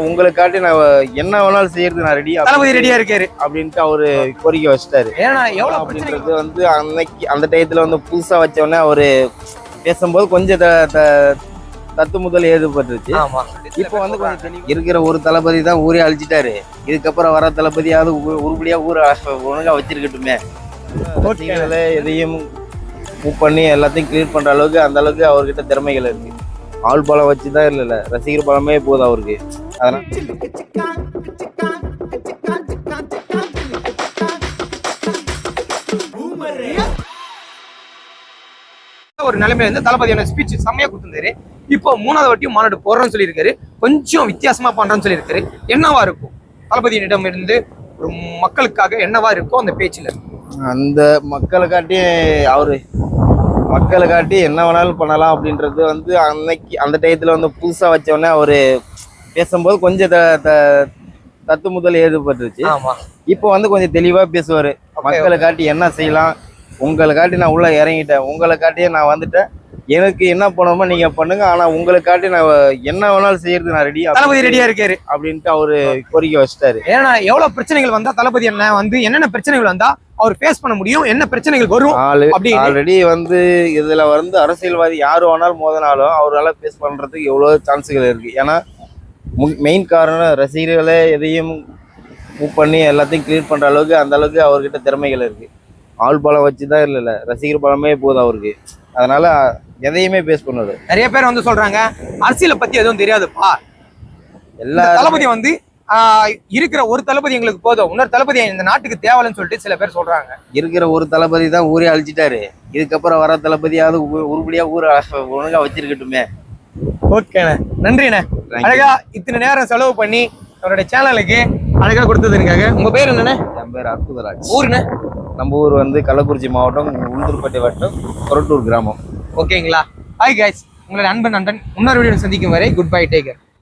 உங்களுக்காட்டி நான் என்ன வேணாலும் செய்யறது நான் ரெடி. தளபதி ரெடியா இருக்காரு அப்படின்ட்டு அவரு கோரிக்கை வச்சுட்டாரு. ஏன்னா எவ்வளவு அப்படின்றது வந்து அன்னைக்கு அந்த டயத்துல வந்து புதுசா வச்சோடனே அவரு பேசும்போது கொஞ்சம் தத்து முதல் ஏதுபட்டுருச்சு. இப்போ வந்து கொஞ்சம் இருக்கிற ஒரு தளபதி தான் ஊரே அழிச்சிட்டாரு. இதுக்கப்புறம் வர தளபதியாவது உருப்படியா ஊரை ஒழுங்கா வச்சிருக்கட்டுமே. எதையும் மூவ் பண்ணி எல்லாத்தையும் கிளியர் பண்ற அளவுக்கு அந்த அளவுக்கு அவர்கிட்ட திறமைகள் இருக்கு. ஆள் பலம் வச்சுதான் இல்ல ரசிகர் பலமே போதும் அவருக்கு. அதனால ஒரு நிலைமையில இருந்து தளபதியான ஸ்பீச் செம்மையா கொடுத்திருந்தாரு. இப்போ 3வது வாட்டியும் மாநாடு போடுறேன்னு சொல்லியிருக்காரு. கொஞ்சம் வித்தியாசமா பண்றேன்னு சொல்லியிருக்காரு. என்னவா இருக்கும் தளபதியிடம் இருந்து ஒரு மக்களுக்காக என்னவா இருக்கும் அந்த பேச்சுல? அந்த மக்களை காட்டி என்ன வேணாலும் பண்ணலாம் அப்படின்றது வந்து அன்னைக்கு அந்த டயத்துல வந்து புதுசா வச்சோடனே அவரு பேசும்போது கொஞ்சம் தத்து முதல் ஏதுபட்டுருச்சு. இப்போ வந்து கொஞ்சம் தெளிவா பேசுவாரு. மக்களை காட்டி என்ன செய்யலாம், உங்களை காட்டி நான் உள்ள இறங்கிட்டேன், உங்களை காட்டியே நான் வந்துட்டேன், எனக்கு என்ன பண்ணணுமோ நீங்க பண்ணுங்க, ஆனா உங்களை காட்டி நான் என்ன வேணாலும் செய்யறது நான் ரெடி. தளபதி ரெடியா இருக்காரு அப்படின்ட்டு அவரு கோரிக்கை வச்சுட்டாரு. ஏன்னா எவ்வளவு பிரச்சனைகள் வந்தா தளபதி என்ன வந்து என்னென்ன பிரச்சனைகள் வந்தா அவர் ஃபேஸ் பண்ண முடியும், என்ன பிரச்சனைகள் வரும் ஆல்ரெடி வந்து இதுல வந்து அரசியல்வாதி யாரு வேணாலும் மோதினாலும் அவரால் ஃபேஸ் பண்றதுக்கு எவ்வளவு சான்ஸுகள் இருக்கு. ஏன்னா மெயின் காரணம் ரசிகர்களே எதையும் மூவ் பண்ணி எல்லாத்தையும் கிளியர் பண்ற அளவுக்கு அந்த அளவுக்கு அவர்கிட்ட திறமைகள் இருக்கு. ஆள் பலம் வச்சுதான் இல்ல ரசிகர் பலமே போதும் அவருக்கு. அதனால எதையுமே பேஸ் பண்ணுவாரு. நிறைய பேர் வந்து சொல்றாங்க அரசியலை பத்தி எதுவும் தெரியாதுப்பா, எல்லா தளபதி வந்து இருக்கிற ஒரு தளபதி எங்களுக்கு போதும், இன்னொரு தளபதி இந்த நாட்டுக்கு தேவைன்னு சொல்லிட்டு சில பேர் சொல்றாங்க. இருக்கிற ஒரு தளபதி தான் ஊரே அழிச்சிட்டாரு. இதுக்கப்புறம் வர தளபதியாவது உருப்படியா ஊரை ஒழுங்கா வச்சிருக்கட்டுமே. ஓகேண்ணே, நன்றிண்ணே. அழகா இத்தனை நேரம் செலவு பண்ணி அவருடைய சேனலுக்கு அழகா கொடுத்ததுக்காக. உங்க பேர் என்னண்ணே? என் பேர் அற்புதராஜ். ஊருண்ணே? நம்ம ஊர் வந்து கள்ளக்குறிச்சி மாவட்டம், உளுந்தூர்பேட்டை வட்டம், கொரட்டூர் கிராமம். ஓகேங்களா? ஹாய் கைஸ், உங்களுடைய அன்பன் நண்பன் இன்னொரு வீடியோ சந்திக்கும் வரை குட் பை, டேக் கேர்.